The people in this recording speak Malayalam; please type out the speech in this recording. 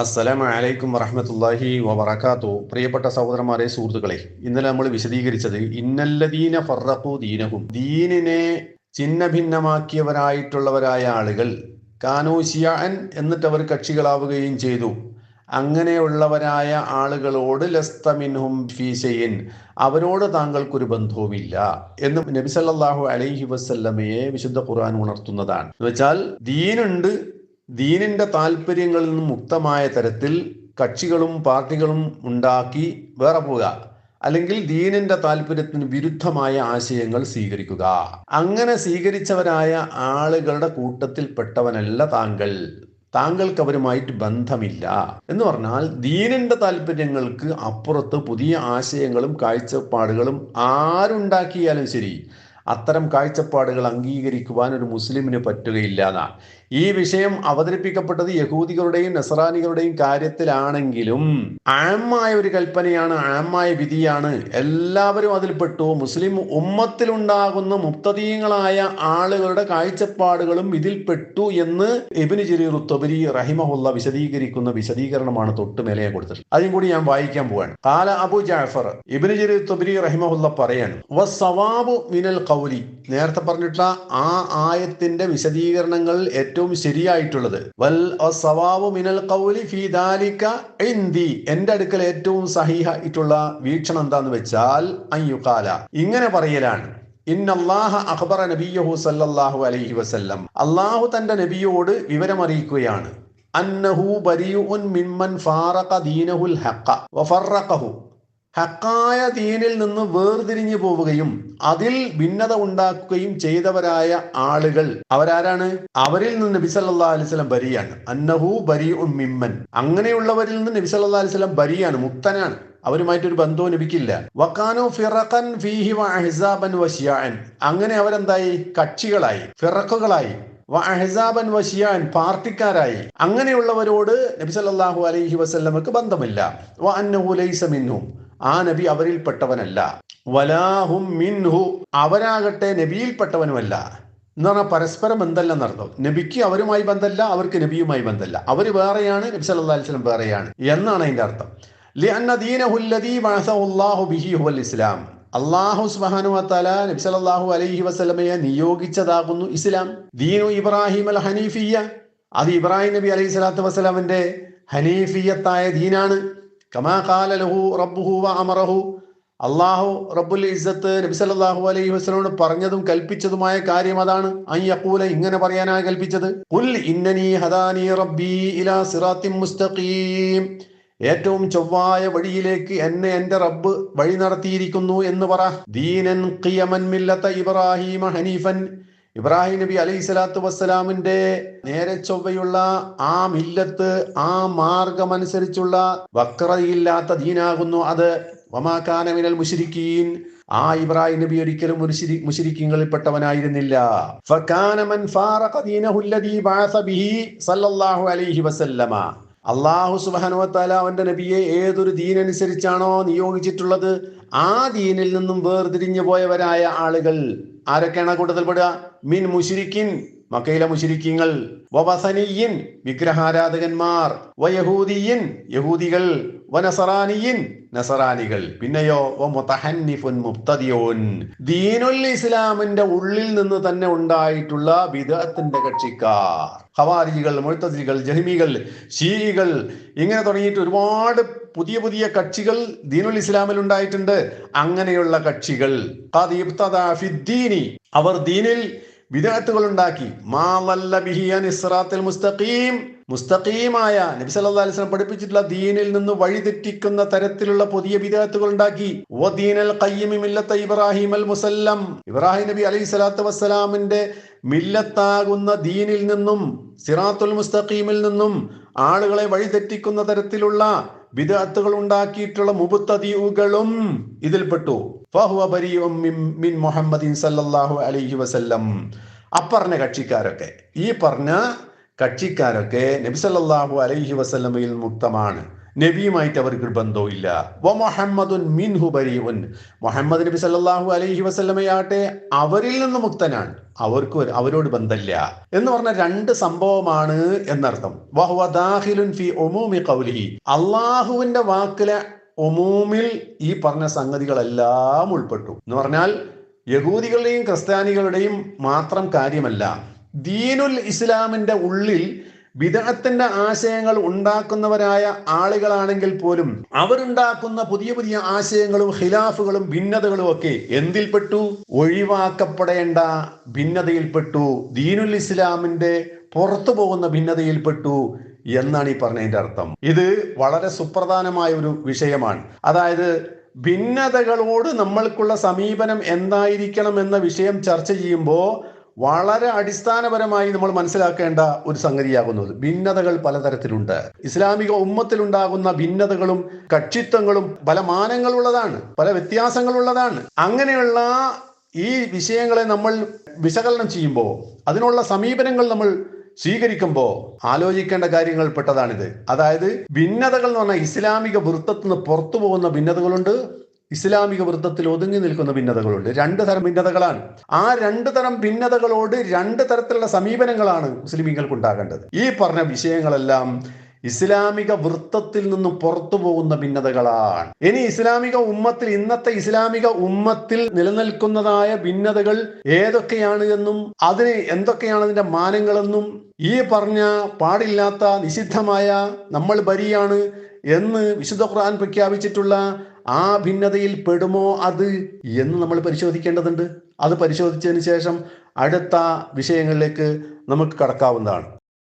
അസ്സലാമു അലൈക്കും വറഹ്മത്തുള്ളാഹി വബറകാതുഹു. പ്രിയപ്പെട്ട സഹോദരന്മാരെ, സുഹൃത്തുക്കളെ, ഇന്നലെ നമ്മൾ വിശദീകരിച്ചത് ഇന്നല്ലദീന ഫറഖു ദീനഹും, ദീനിനെ ഛിന്ന ഭിന്നമാക്കിയവരായിട്ടുള്ളവരായ ആളുകൾ കാനൂ ശിയഅൻ, എന്നിട്ട് അവർ കക്ഷികളാവുകയും ചെയ്തു. അങ്ങനെയുള്ളവരായ ആളുകളോട് ലസ്ത മിൻഹും ഫീ ശൈഇൻ, അവരോട് താങ്കൾക്കൊരു ബന്ധവുമില്ല എന്ന് നബി സല്ലല്ലാഹു അലൈഹി വസല്ലമയെ വിശുദ്ധ ഖുർആൻ ഉണർത്തുന്നതാണ്. എന്ന് വെച്ചാൽ ദീനുണ്ട്, ദീനിന്റെ താല്പര്യങ്ങളിൽ നിന്നും മുക്തമായ തരത്തിൽ കക്ഷികളും പാർട്ടികളും ഉണ്ടാക്കി വേറെ പോവുക, അല്ലെങ്കിൽ ദീനിന്റെ താല്പര്യത്തിന് വിരുദ്ധമായ ആശയങ്ങൾ സ്വീകരിക്കുക. അങ്ങനെ സ്വീകരിച്ചവരായ ആളുകളുടെ കൂട്ടത്തിൽപ്പെട്ടവനല്ല താങ്കൾ. താങ്കൾക്ക് അവരുമായിട്ട് ബന്ധമില്ല എന്ന് പറഞ്ഞാൽ, ദീനിന്റെ താല്പര്യങ്ങൾക്ക് അപ്പുറത്ത് പുതിയ ആശയങ്ങളും കാഴ്ചപ്പാടുകളും ആരുണ്ടാക്കിയാലും ശരി, അത്തരം കാഴ്ചപ്പാടുകൾ അംഗീകരിക്കുവാൻ ഒരു മുസ്ലിമിന് പറ്റുകയില്ല എന്നാണ്. ഈ വിഷയം അവതരിപ്പിക്കപ്പെട്ടത് യഹൂദികളുടെയും നസറാനികളുടെയും കാര്യത്തിലാണെങ്കിലും ആമായ ഒരു കൽപ്പനയാണ്, ആമായ വിധിയാണ്. എല്ലാവരും അതിൽപ്പെട്ടു. മുസ്ലിം ഉമ്മത്തിലുണ്ടാകുന്ന മുബ്തദീങ്ങളായ ആളുകളുടെ കാഴ്ചപ്പാടുകളും ഇതിൽപ്പെട്ടു എന്ന് ഇബ്നു ജരീർ ത്വബരി റഹിമഹുല്ല വിശദീകരിക്കുന്ന വിശദീകരണമാണ് തൊട്ടുമേലെ കൊടുത്തത്. അതും കൂടി ഞാൻ വായിക്കാൻ പോവാണ്. ഖാല അബു ജഅഫർ, ഇബ്നു ജരീർ ത്വബരി റഹിമഹുല്ല പറയാണ്, വസ്സവാബു മിനൽ ഖൗലി, നേരത്തെ പറഞ്ഞിട്ടുള്ള ആ ആയത്തിന്റെ വിശദീകരണങ്ങൾ ഏറ്റവും ശരിയായിട്ടുള്ളത്, വൽ സവാബു മിനൽ ഖൗലി ഫീ ദാലിക ഇൻദി, എന്റെ അടുക്കൽ ഏറ്റവും സഹീഹായിട്ടുള്ള വീക്ഷണം എന്താന്ന് വെച്ചാൽ അയ്യുഖാല, ഇങ്ങനെ പറയലാണ്, ഇന്നല്ലാഹ അഖ്ബറ നബിയഹു സല്ലല്ലാഹു അലൈഹി വസല്ലം, അല്ലാഹു തന്റെ നബിയോട് വിവരമറിയിക്കുകയാണ്, അന്നഹു ബരിഉൻ മിമ്മൻ ഫാറഖ ദീനഹുൽ ഹഖ വഫറഖഹു, ഹക്കായ ദീനിൽ നിന്ന് വേർതിരിഞ്ഞു പോവുകയും അതിൽ ഭിന്നത ഉണ്ടാക്കുകയും ചെയ്തവരായ ആളുകൾ അവരാരാണ്? അവരിൽ നിന്ന് നബി സല്ലല്ലാഹു അലൈഹി വസല്ലം ബരിയാണ്. അന്നഹു ബരിഉൻ മിമ്മൻ, അങ്ങനെയുള്ളവരിൽ നിന്ന് നബി സല്ലല്ലാഹു അലൈഹി വസല്ലം ബരിയാണ്, മുക്തനാണ്. അവരുമായിട്ടൊരു ബന്ധവും ലഭിക്കില്ല. വക്കാനു ഫിറഖൻ ഫീഹി വഅഹ്സാബൻ വശിയഅൻ, അങ്ങനെ അവരെന്തായി? കക്ഷികളായി, ഫിറഖുകളായി, വഅഹ്സാബൻ വശിയഅൻ, പാർട്ടിക്കാരായി. അങ്ങനെയുള്ളവരോട് നബി സല്ലല്ലാഹു അലൈഹി വസല്ലമക്ക് ബന്ധമില്ല. വഅന്നഹു ലൈസ മിൻഹും, ആ നബി അവരിൽപ്പെട്ടവനല്ല. വലാഹും മിൻഹു, അവരാകട്ടെ നബിയിൽപ്പെട്ടവനുമല്ല. എന്ന് പറഞ്ഞാൽ പരസ്പരം ബന്ധമല്ലെന്നർത്ഥം. നബിക്ക് അവരുമായി ബന്ധമല്ല, അവർക്ക് നബിയുമായി ബന്ധമല്ല. അവർ വേറെയാണ്, നബി സല്ലല്ലാഹു അലൈഹി വസല്ലം വേറെയാണ് എന്നാണ് അതിന്റെ അർത്ഥം. ലിഅന്ന ദീനഹു അല്ലദീ ബഅസഹുല്ലാഹു ബിഹി ഹുവൽ ഇസ്ലാം, അല്ലാഹു സുബ്ഹാനഹു വ തആല നബി സല്ലല്ലാഹു അലൈഹി വസല്ലമയെ നിയോഗിച്ചതാകുന്നു ഇസ്ലാം. ദീനു ഇബ്രാഹിം അൽ ഹനീഫിയ്യ, അത് ഇബ്രാഹിം നബി അലൈഹി സ്വലാത്തു വസ്സലാമിന്റെ ഹനീഫിയത്തായ ദീനാണ്. കമാ ഖാല ലഹു റബ്ബുഹു വ അമറഹു, അല്ലാഹു റബ്ബുൽ ഇസ്സത്ത് നബി സല്ലല്ലാഹു അലൈഹി വസല്ലമയോട് പറഞ്ഞതും കൽപ്പിച്ചതുമായ കാര്യം അതാണ്. അൻ യഖൂല, ഇങ്ങനെ പറയാനാണ് കൽപ്പിച്ചത്. ഖുൽ ഇന്നനി ഹദാനി റബ്ബി ഇലാ സിറാത്തിൻ മുസ്തഖീം, ഏറ്റവും ചൊവ്വായ വഴിയിലേക്ക് എന്നെ എന്റെ റബ്ബ് വഴി നടത്തിയിരിക്കുന്നു എന്ന് പറ. ദീനൻ ഖിയമൻ മില്ലത ഇബ്രാഹിമ ഹനീഫൻ, ഇബ്രാഹിം നബി അലൈഹി സ്വലാത്തു വസ്സലാമിന്റെ നേരെ ചൊവ്വയുള്ള ആ മില്ലത്ത്, ആ മാർഗമനുസരിച്ചുള്ള വക്രതയില്ലാത്ത ദീനാകുന്നു അത്. വമാ കാന മിനൽ മുശ്രിക്കീൻ, ആ ഇബ്രാഹിം നബി ഒരിക്കലും മുശ്രിക്കീങ്ങളിൽപ്പെട്ടവനായിരുന്നില്ല. ഫകാന മൻ ഫാറഖ ദീനഹു അല്ലദീ ബഅസ ബിഹി സല്ലല്ലാഹു അലൈഹി വസല്ലമ, അല്ലാഹു സുബ്ഹാനഹു വ തആല അവന്റെ നബിയെ ഏതൊരു ദീനനുസരിച്ചാണോ നിയോഗിച്ചിട്ടുള്ളത്, ആ ദീനിൽ നിന്നും വേർതിരിഞ്ഞു പോയവരായ ആളുകൾ ആരൊക്കെയാണ് കൂട്ടത്തിൽപ്പെടുക? മിൻ മുശ്രിക്കിൻ, മക്കയിലെ മുശ്രിക്കീങ്ങൾ, വവസനിയിൻ, വിഗ്രഹാരാധകന്മാർ, വയഹൂദിയിൻ, യഹൂദികൾ, വനസറാനിയിൻ, നസറാനികൾ, പിന്നെയോ വമുതഹന്നിഫുൻ മുബ്തദിഊൻ, ദീനുൽ ഇസ്ലാമിന്റെ ഉള്ളിൽ നിന്ന് തന്നെ ഉണ്ടായിട്ടുള്ള ബിദ്അത്തിന്റെ കക്ഷിക്കാർ, ഖവാരിജികൾ, മുഅ്തസിലികൾ, ജഹ്മികൾ, ശീഇകൾ, ഇങ്ങനെ തുടങ്ങിയിട്ട് ഒരുപാട് പുതിയ പുതിയ കക്ഷികൾ ദീനുൽ ഇസ്ലാമിൽ ഉണ്ടായിട്ടുണ്ട്. അങ്ങനെയുള്ള കക്ഷികൾ ഖദ് ഇബ്തദഅ ഫിദ്ദീനി, അവർ ദീനിൽ ബിദ്അത്തുകൾ ഉണ്ടാക്കി. മാ വല്ല ബിഹി അനിസ് സിറാത്തിൽ മുസ്തഖീം, മുസ്തഖീമായ നബി സല്ലല്ലാഹു അലൈഹി വസല്ലം പഠിപ്പിച്ചിട്ടുള്ള ദീനിൽ നിന്ന് വഴിതെറ്റിക്കുന്ന തരത്തിലുള്ള പുതിയ ബിദ്അത്തുകൾ ഉണ്ടാക്കി. വദീനൽ ഖയ്യിം മില്ലത്ത ഇബ്രാഹിം അൽ മുസല്ലം, ഇബ്രാഹിം നബി അലൈഹി സ്വലാത്തു വസ്സലാമിന്റെ മില്ലത്താകുന്ന ദീനിൽ നിന്നും, സിറാത്തുൽ മുസ്തഖീമിൽ നിന്നും ആളുകളെ വഴിതെറ്റിക്കുന്ന തരത്തിലുള്ള ബിദ്അത്തുകൾ ഉണ്ടാക്കിയിട്ടുള്ള മുബ്തദിഉകളും ഇതിൽപ്പെട്ടു. ഫഹുവ ബരീഉം മിൻ മുഹമ്മദിൻ സല്ലല്ലാഹു അലൈഹി വസല്ലം, അപ്പറഞ്ഞ കക്ഷിക്കാരൊക്കെ, ഈ പറഞ്ഞ കക്ഷിക്കാരൊക്കെ നബി സല്ലല്ലാഹു അലൈഹി വസല്ലമയിൽ മുക്തമാണ്, നബിയുമായിട്ട് അവർക്ക് ബന്ധവുമില്ല. വ മുഹമ്മദുൻ മിൻഹു ബരീഉൻ, മുഹമ്മദ് നബി സല്ലല്ലാഹു അലൈഹി വസല്ലമയാകട്ടെ അവരിൽ നിന്ന് മുക്തനാണ്, അവരോട് ബന്ധമില്ല എന്ന് പറഞ്ഞ രണ്ട് സംഭവമാണ് എന്നർത്ഥം. വഹുവ ദാഖിലുൻ ഫി ഉമൂമി ഖൗലിഹി, അള്ളാഹുവിന്റെ വാക്കിലെ ഉമൂമിൽ ഈ പറഞ്ഞ സംഗതികളെല്ലാം ഉൾപ്പെട്ടു എന്ന് പറഞ്ഞാൽ യഹൂദികളുടെയും ക്രിസ്ത്യാനികളുടെയും മാത്രം കാര്യമല്ല, ദീനുൽ ഇസ്ലാമിന്റെ ഉള്ളിൽ ബിദ്അത്തിന്റെ ആശയങ്ങൾ ഉണ്ടാക്കുന്നവരായ ആളുകളാണെങ്കിൽ പോലും അവരുണ്ടാക്കുന്ന പുതിയ പുതിയ ആശയങ്ങളും ഖിലാഫുകളും ഭിന്നതകളും ഒക്കെ എന്തിൽപ്പെട്ടു? ഒഴിവാക്കപ്പെടേണ്ട ഭിന്നതയിൽപ്പെട്ടു, ദീനുൽ ഇസ്ലാമിന്റെ പുറത്തു പോകുന്ന ഭിന്നതയിൽപ്പെട്ടു എന്നാണ് ഈ പറഞ്ഞതിന്റെ അർത്ഥം. ഇത് വളരെ സുപ്രധാനമായ ഒരു വിഷയമാണ്. അതായത് ഭിന്നതകളോട് നമ്മൾക്കുള്ള സമീപനം എന്തായിരിക്കണം എന്ന വിഷയം ചർച്ച ചെയ്യുമ്പോൾ വളരെ അടിസ്ഥാനപരമായി നമ്മൾ മനസ്സിലാക്കേണ്ട ഒരു സംഗതിയാകുന്നത്, ഭിന്നതകൾ പലതരത്തിലുണ്ട്. ഇസ്ലാമിക ഉമ്മത്തിലുണ്ടാകുന്ന ഭിന്നതകളും കക്ഷിത്വങ്ങളും പല മാനങ്ങളുള്ളതാണ്, പല വ്യത്യാസങ്ങളുള്ളതാണ്. അങ്ങനെയുള്ള ഈ വിഷയങ്ങളെ നമ്മൾ വിശകലനം ചെയ്യുമ്പോൾ, അതിനുള്ള സമീപനങ്ങൾ നമ്മൾ സ്വീകരിക്കുമ്പോൾ ആലോചിക്കേണ്ട കാര്യങ്ങൾ പെട്ടതാണിത്. അതായത് ഭിന്നതകൾ എന്ന് പറഞ്ഞാൽ ഇസ്ലാമിക വൃത്തത്തിൽ നിന്ന് പുറത്തു പോകുന്ന ഭിന്നതകളുണ്ട്, ഇസ്ലാമിക വൃത്തത്തിൽ ഒതുങ്ങി നിൽക്കുന്ന ഭിന്നതകളുണ്ട്. രണ്ട് തരം ഭിന്നതകളാണ്. ആ രണ്ട് തരം ഭിന്നതകളോട് രണ്ട് തരത്തിലുള്ള സമീപനങ്ങളാണ് മുസ്ലിമീങ്ങൾക്ക് ഉണ്ടാകേണ്ടത്. ഈ പറഞ്ഞ വിഷയങ്ങളെല്ലാം ഇസ്ലാമിക വൃത്തത്തിൽ നിന്നും പുറത്തു പോകുന്ന ഭിന്നതകളാണ്. ഇനി ഇന്നത്തെ ഇസ്ലാമിക ഉമ്മത്തിൽ നിലനിൽക്കുന്നതായ ഭിന്നതകൾ ഏതൊക്കെയാണ് എന്നും എന്തൊക്കെയാണ് അതിന്റെ മാനങ്ങളെന്നും ഈ പറഞ്ഞ പാടില്ലാത്ത നിഷിദ്ധമായ നമ്മൾ ബരിയാണ് എന്ന് വിശുദ്ധ ഖുർആൻ പ്രഖ്യാപിച്ചിട്ടുള്ള ആ ഭിന്നതയിൽ പെടുമോ അത് എന്ന് നമ്മൾ പരിശോധിക്കേണ്ടതുണ്ട്. അത് പരിശോധിച്ചതിന് ശേഷം അടുത്ത വിഷയങ്ങളിലേക്ക് നമുക്ക് കടക്കാവുന്നതാണ്.